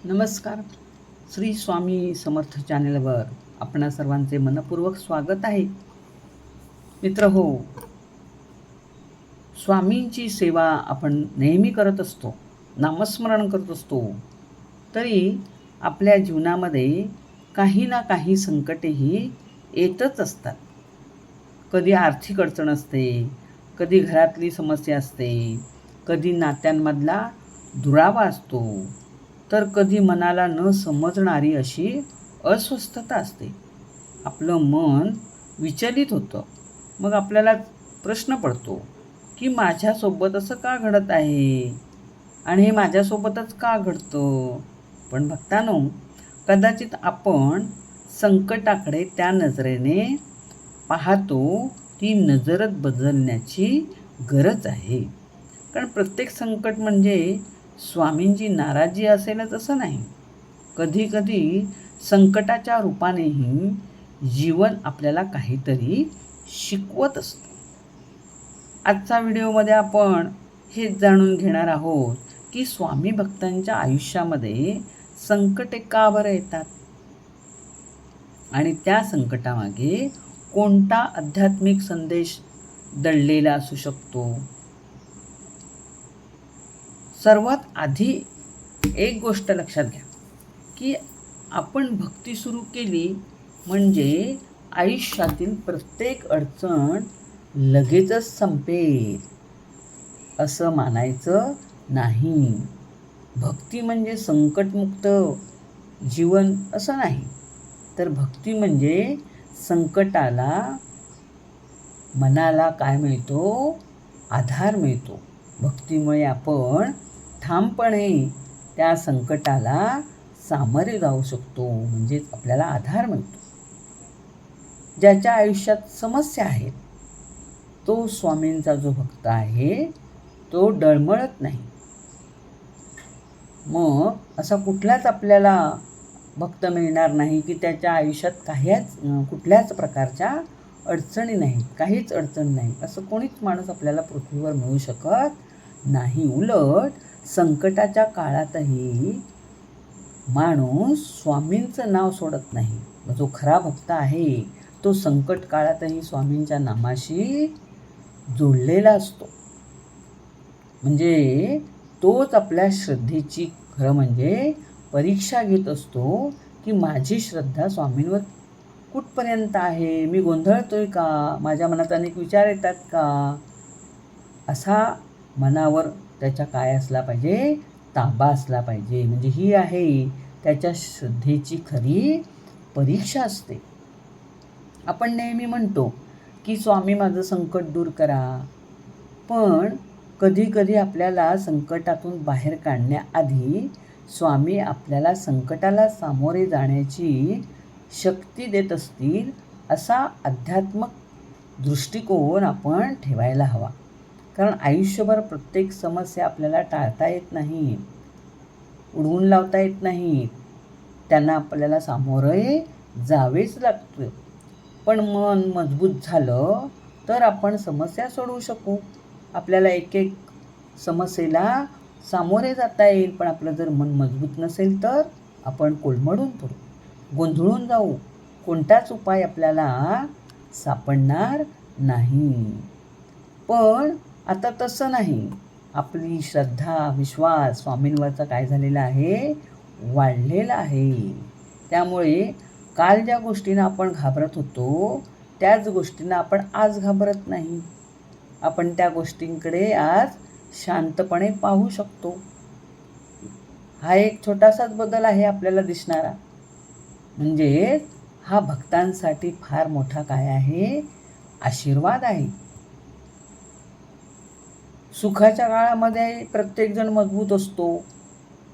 नमस्कार. श्री स्वामी समर्थ चॅनलवर आपणा सर्वांचे मनपूर्वक स्वागत आहे. मित्र हो, स्वामींची सेवा आपण नेहमी करत असतो, नामस्मरण करत असतो. तरी आपल्या जीवनामध्ये काही ना काही संकटेही येतच असतात. कधी आर्थिक अडचण असते, कधी घरातली समस्या असते, कधी नात्यांमधला दुरावा असतो, तर कधी मनाला न समजणारी अशी अस्वस्थता असते. आपलं मन विचलित होतं. मग आपल्याला प्रश्न पडतो की माझ्यासोबत असं का घडत आहे आणि हे माझ्यासोबतच का घडतं. पण भक्तांनो, कदाचित आपण संकटाकडे त्या नजरेने पाहतो, ती नजरच बदलण्याची गरज आहे. कारण प्रत्येक संकट म्हणजे स्वामींची नाराजी असेलच असं नाही. कधी कधी संकटाच्या रूपानेही जीवन आपल्याला काहीतरी शिकवत असतं. आजच्या व्हिडिओमध्ये आपण हेच जाणून घेणार आहोत की स्वामी भक्तांच्या आयुष्यामध्ये संकटे का बरं येतात आणि त्या संकटामागे कोणता आध्यात्मिक संदेश दडलेला असू शकतो. सर्वात आधी एक गोष्ट लक्षात घ्या की आपण भक्ती सुरू केली म्हणजे आयुष्यातील प्रत्येक अडचण लगेचच संपेल असं मानायचं नाही. भक्ती म्हणजे संकटमुक्त जीवन असं नाही, तर भक्ती म्हणजे संकटाला मनाला काय मिळतो? आधार मिळतो. भक्तीमुळे आपण ठामपणे त्या संकटाला सामोरे जाऊ शकतो, म्हणजेच आपल्याला आधार मिळतो. ज्याच्या आयुष्यात समस्या आहेत तो स्वामींचा जो भक्त आहे तो डळमळत नाही. मग असा कुठलाच आपल्याला भक्त मिळणार नाही की त्याच्या आयुष्यात कुठल्याच प्रकारच्या अडचणी नाहीत, काहीच अडचण नाही, असं कोणीच माणूस आपल्याला पृथ्वीवर मिळू शकत नाही. उलट संकटाच्या काळातही माणूस स्वामींचं नाव सोडत नाही. जो खरा भक्त आहे तो संकट काळातही स्वामींच्या नामाशी जोडलेला असतो. म्हणजे तोच आपल्या श्रद्धेची खरं म्हणजे परीक्षा घेत असतो की माझी श्रद्धा स्वामींवर कुठपर्यंत आहे, मी गोंधळतोय का, माझ्या मनात अनेक विचार येतात का. असा मनावर त्याच्या काय असला पाहिजे? ताबा असला पाहिजे. म्हणजे ही आहे त्याच्या श्रद्धेची खरी परीक्षा असते. आपण नेहमी म्हणतो की स्वामी माझं संकट दूर करा, पण कधी कधी आपल्याला संकटातून बाहेर काढण्याआधी स्वामी आपल्याला संकटाला सामोरे जाण्याची शक्ती देत असतील असा आध्यात्मिक दृष्टिकोन आपण ठेवायला हवा. कारण आयुष्यभर प्रत्येक समस्या आपल्याला टाळता येत नाही, उडवून लावता येत नाही, त्यांना आपल्याला सामोरे जावेच लागतं. पण मन मजबूत झालं तर आपण समस्या सोडवू शकू. आपल्याला एक एक समस्येला सामोरे जाता येईल. पण आपलं जर मन मजबूत नसेल तर आपण कोलमडून पडू, गोंधळून जाऊ, कोणताच उपाय आपल्याला सापडणार नाही. पण आता तसं नाही. आपली श्रद्धा विश्वास स्वामींवरचा काय झालेला आहे? वाढलेला आहे. त्यामुळे काल ज्या गोष्टींना आपण घाबरत होतो त्याच गोष्टींना आपण आज घाबरत नाही. आपण त्या गोष्टींकडे आज शांतपणे पाहू शकतो. हा एक छोटासाच बदल आहे आपल्याला दिसणारा. म्हणजे हा भक्तांसाठी फार मोठा काय आहे? आशीर्वाद आहे. सुखाच्या काळामध्ये प्रत्येकजण मजबूत असतो,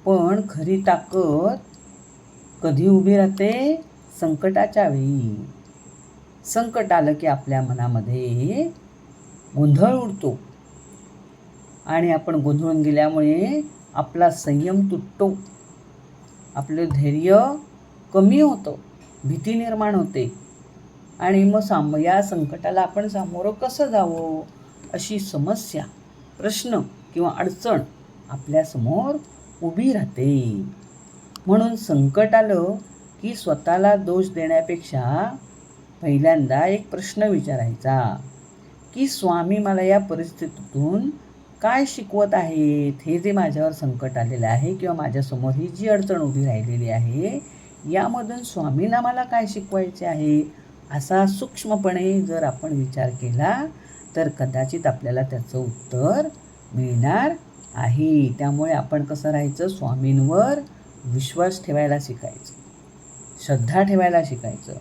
पण खरी ताकद कधी उभी राहते? संकटाच्या वेळी. संकट आलं की आपल्या मनामध्ये गोंधळ उडतो आणि आपण गोंधळून गेल्यामुळे आपला संयम तुटतो, आपलं धैर्य कमी होतं, भीती निर्माण होते आणि मग या संकटाला आपण सामोरं कसं जावं अशी समस्या, प्रश्न किंवा अडचण आपल्यासमोर उभी राहते. म्हणून संकट आलं की स्वतःला दोष देण्यापेक्षा पहिल्यांदा एक प्रश्न विचारायचा की स्वामी मला या परिस्थितीतून काय शिकवत आहेत. हे जे माझ्यावर संकट आलेलं आहे किंवा माझ्यासमोर ही जी अडचण उभी राहिलेली आहे, यामधून स्वामींना मला काय शिकवायचे आहे, असा सूक्ष्मपणे जर आपण विचार केला तर कदाचित आपल्याला त्याचं उत्तर मिळणार आहे. त्यामुळे आपण कसं राहायचं, स्वामींवर विश्वास ठेवायला शिकायचं, श्रद्धा ठेवायला शिकायचं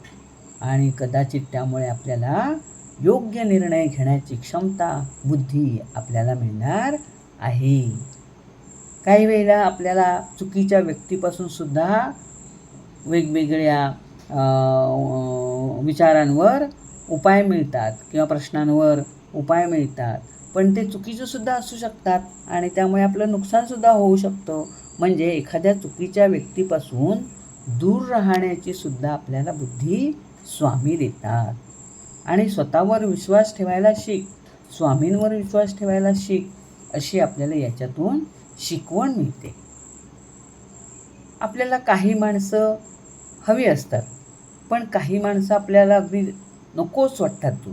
आणि कदाचित त्यामुळे आपल्याला योग्य निर्णय घेण्याची क्षमता, बुद्धी आपल्याला मिळणार आहे. काही वेळेला आपल्याला चुकीच्या व्यक्तीपासून सुद्धा वेगवेगळ्या विचारांवर उपाय मिळतात किंवा प्रश्नांवर उपाय मिळतात, पण ते चुकीचेसुद्धा असू शकतात आणि त्यामुळे आपलं नुकसानसुद्धा होऊ शकतं. म्हणजे एखाद्या चुकीच्या व्यक्तीपासून दूर राहण्याची सुद्धा आपल्याला बुद्धी स्वामी देतात. आणि स्वतःवर विश्वास ठेवायला शिक, स्वामींवर विश्वास ठेवायला शिक, अशी आपल्याला याच्यातून शिकवण मिळते. आपल्याला काही माणसं हवी असतात, पण काही माणसं आपल्याला अगदी नकोच वाटतात. तू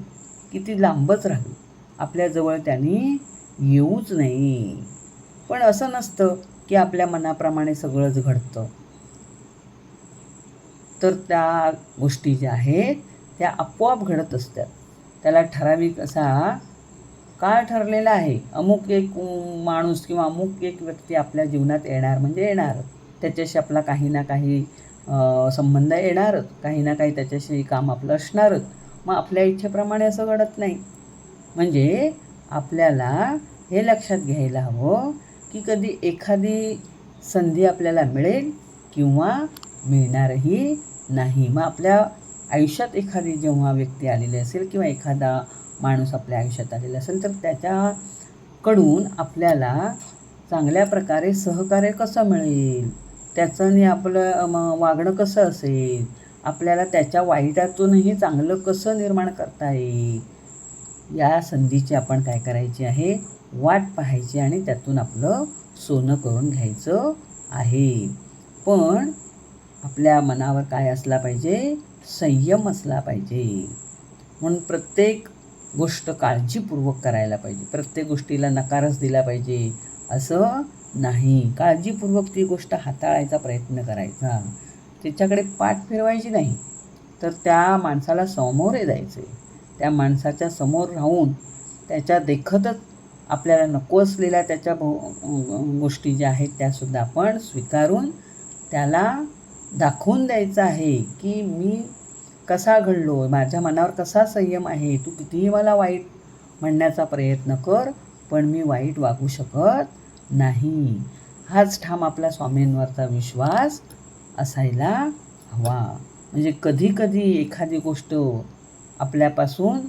किती लांबच राहावी, आपल्याजवळ त्यांनी येऊच नाही. पण असं नसतं की आपल्या मनाप्रमाणे सगळंच घडतं. तर त्या गोष्टी ज्या आहेत त्या आपोआप घडत असतात. त्याला ठराविक असा काळ ठरलेला आहे. अमुक एक माणूस किंवा अमुक एक व्यक्ती आपल्या जीवनात येणार म्हणजे येणार. त्याच्याशी आपला काही ना काही संबंध येणारच, काही ना काही त्याच्याशी काम आपलं असणारच. मग आपल्या इच्छेप्रमाणे असं घडत नाही. म्हणजे आपल्याला हे लक्षात घ्यायला हवं की कधी एखादी संधी आपल्याला मिळेल किंवा मिळणारही नाही. मग आपल्या आयुष्यात एखादी जेव्हा व्यक्ती आलेली असेल किंवा एखादा माणूस आपल्या आयुष्यात आलेला असेल तर त्याच्याकडून आपल्याला चांगल्या प्रकारे सहकार्य कसं मिळेल, त्याच्याने आपलं वागणं कसं असेल, आपल्याला त्याच्या वाईटातूनही चांगलं कसं निर्माण करता येईल, या संधीची आपण काय करायची आहे, वाट पाहायची आणि त्यातून आपलं सोनं करून घ्यायचं आहे. पण आपल्या मनावर काय असला पाहिजे, संयम असला पाहिजे. म्हणून प्रत्येक गोष्ट काळजीपूर्वक करायला पाहिजे. प्रत्येक गोष्टीला नकारच दिला पाहिजे असं नाही. काळजीपूर्वक ती गोष्ट हाताळायचा प्रयत्न करायचा, त्याच्याकडे पाठ फिरवायची नाही. तर त्या माणसाला सामोरे जायचे, त्या माणसाच्या समोर राहून त्याच्या देखतच आपल्याला नको असलेल्या त्याच्या गोष्टी ज्या आहेत त्यासुद्धा आपण स्वीकारून त्याला दाखवून द्यायचं आहे की मी कसा घडलो, माझ्या मनावर कसा संयम आहे. तू कितीही मला वाईट म्हणण्याचा प्रयत्न कर, पण मी वाईट वागू शकत नाही. हाच ठाम आपला स्वामींवरचा विश्वास असायला हवा. म्हणजे कधी कधी एखादी गोष्ट आपल्यापासून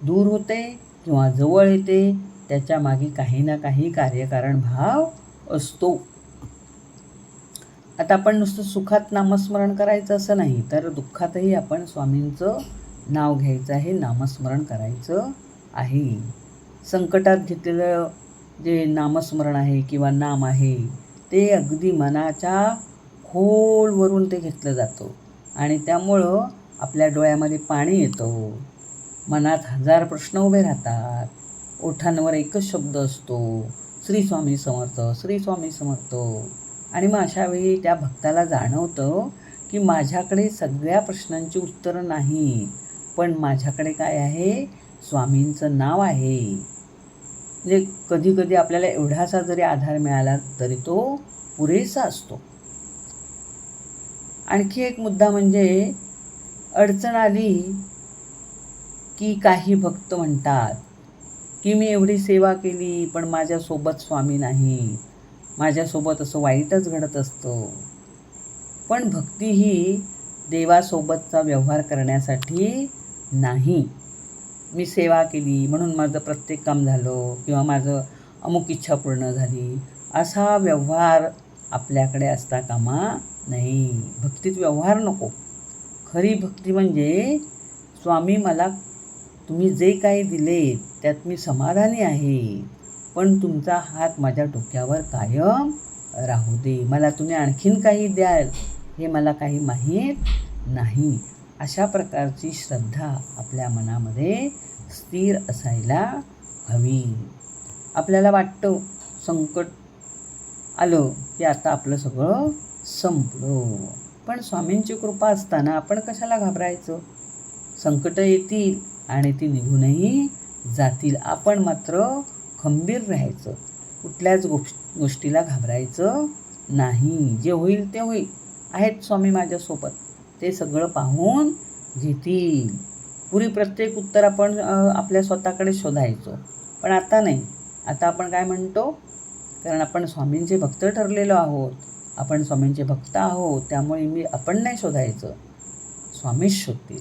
दूर होते किंवा जवळ येते, त्याच्या मागे काही ना काही कार्यकारण भाव असतो. आता आपण नुसतं सुखात नामस्मरण करायचं असं नाही, तर दुःखातही आपण स्वामींचं नाव घ्यायचं आहे, नामस्मरण करायचं आहे. संकटात घेतलेलं जे नामस्मरण आहे किंवा नाम आहे ते अगदी मनाच्या खोलवरून ते घेतलं जातं आणि त्यामुळं आपल्या डोळ्यामध्ये पाणी येतं, मनात हजार प्रश्न उभे राहतात, ओठांवर एकच शब्द असतो, श्री स्वामी समर्थ, श्री स्वामी समर्थ. आणि मग अशा वेळी त्या भक्ताला जाणवतं की माझ्याकडे सगळ्या प्रश्नांची उत्तरं नाही, पण माझ्याकडे काय आहे, स्वामींचं नाव आहे. म्हणजे कधी कधी आपल्याला एवढासा जरी आधार मिळाला तरी तो पुरेसा असतो. आणखी एक मुद्दा म्हणजे अडचण आली की काही भक्त म्हणतात की मी एवढी सेवा केली पण माझ्यासोबत स्वामी नाही, माझ्यासोबत असं वाईटच घडत असतं. पण भक्ती ही देवासोबतचा व्यवहार करण्यासाठी नाही. मी सेवा केली म्हणून माझं प्रत्येक काम झालं किंवा माझं अमुक इच्छा पूर्ण झाली, असा व्यवहार आपल्याकडे असता कामा नाही. भक्तीत व्यवहार नको. खरी भक्ती म्हणजे स्वामी मला तुम्ही जे काही दिले त्यात मी समाधानी आहे, पण तुमचा हात माझ्या डोक्यावर कायम राहू दे, मला तुम्ही आणखीन काही द्याल हे मला काही माहीत नाही. अशा प्रकारची श्रद्धा आपल्या मनामध्ये स्थिर असायला हवी. आपल्याला वाटतं संकट आलं की आता आपलं सगळं संपलं, पण स्वामींची कृपा असताना आपण कशाला घाबरायचं? संकट येतील आणि ती निघूनही जातील, आपण मात्र खंबीर राहायचं, कुठल्याच गोष्टीला घाबरायचं नाही. जे होईल ते होईल, आहेत स्वामी माझ्यासोबत, ते सगळं पाहून घेतील. पुरी प्रत्येक उत्तर आपण आपल्या स्वतःकडे शोधायचो, पण आता नाही. आता आपण काय म्हणतो, कारण आपण स्वामींचे भक्त ठरलेलो आहोत, आपण स्वामींचे भक्त आहोत, त्यामुळे आपण नाही शोधायचं, स्वामीच शोधतील.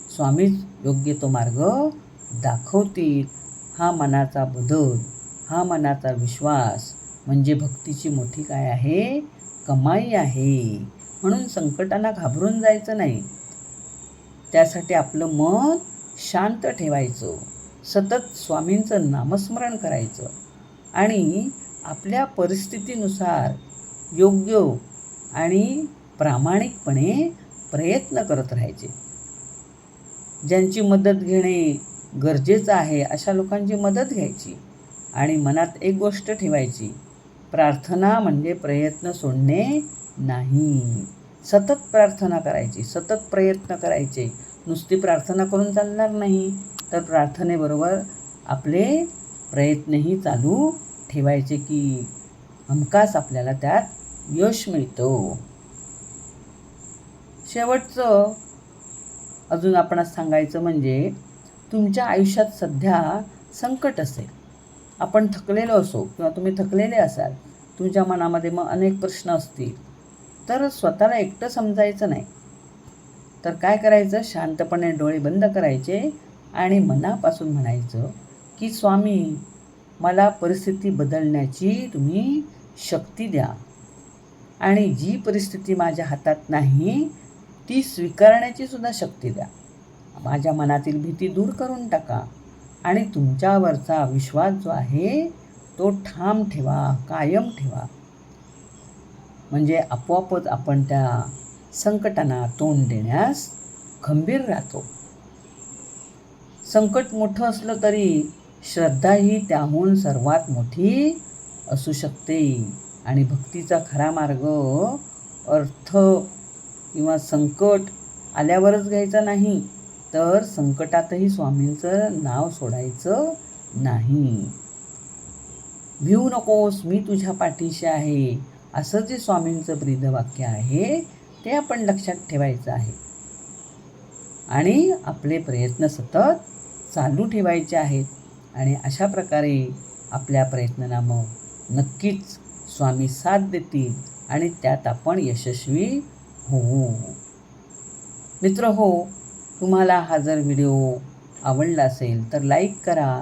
स्वामीच योग्य तो मार्ग दाखवतील. हा मनाचा बदल, हा मनाचा विश्वास म्हणजे भक्तीची मोठी काय आहे, कमाई आहे. म्हणून संकटांना घाबरून जायचं नाही. त्यासाठी आपलं मन शांत ठेवायचं, सतत स्वामींचं नामस्मरण करायचं आणि आपल्या परिस्थितीनुसार योग्य आणि प्रामाणिकपणे प्रयत्न करत राहायचे. ज्यांची मदत घेणे गरजेचं आहे अशा लोकांची मदत घ्यायची आणि मनात एक गोष्ट ठेवायची, प्रार्थना म्हणजे प्रयत्न सोडणे नाही. सतत प्रार्थना करायची, सतत प्रयत्न करायचे. नुसती प्रार्थना करून चालणार नाही, तर प्रार्थनेबरोबर आपले प्रयत्नही चालू ठेवायचे की हमखास आपल्याला त्यात यश मिळतं. शेवटचं अजून आपण सांगायचं म्हणजे, तुमच्या आयुष्यात सध्या संकट असेल, आपण थकलेलो असो किंवा तुम्ही थकलेले असाल, तुमच्या मनामध्ये मग अनेक प्रश्न असतील, तर स्वतःला एकटं समजायचं नाही. तर काय करायचं, शांतपणे डोळे बंद करायचे आणि मनापासून म्हणायचं की स्वामी, मला परिस्थिती बदलण्याची तुम्ही शक्ती द्या आणि जी परिस्थिती माझ्या हातात नाही ती स्वीकारण्याची सुद्धा शक्ती द्या. माझ्या मनातील भीती दूर करून टाका आणि तुमच्यावरचा विश्वास जो आहे तो ठाम ठेवा, कायम ठेवा. म्हणजे आपोआपच आपण त्या संकटांना तोंड देण्यास खंबीर राहतो. संकट मोठं असलं तरी श्रद्धा ही त्याहून सर्वात मोठी असू शकते आणि भक्तीचा खरा मार्ग अर्थ किंवा संकट आल्यावरच घ्यायचा नाही, तर संकटातही स्वामींचं नाव सोडायचं नाही. भिवू नकोस, मी तुझ्या पाठीशी आहे, असं जे स्वामींचं ब्रीदवाक्य आहे ते आपण लक्षात ठेवायचं आहे आणि आपले प्रयत्न सतत चालू ठेवायचे आहेत. आणि अशा प्रकारे आपल्या प्रयत्नांना मग नक्कीच स्वामी साथ देतील आणि त्यात आपण यशस्वी होऊ. मित्र हो, तुम्हाला हा जर व्हिडिओ आवडला असेल तर लाईक करा,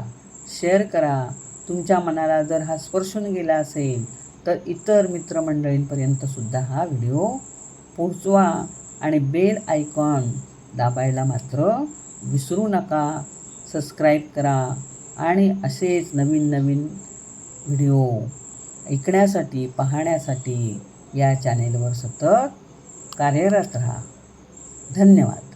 शेअर करा. तुमच्या मनाला जर हा स्पर्शून गेला असेल तर इतर मित्रमंडळींपर्यंतसुद्धा हा व्हिडिओ पोहोचवा आणि बेल आयकॉन दाबायला मात्र विसरू नका. सबस्क्राईब करा आणि असेच नवीन नवीन व्हिडिओ ऐकण्यासाठी, पाहण्यासाठी या चॅनेलवर सतत कार्यरत राहा. धन्यवाद.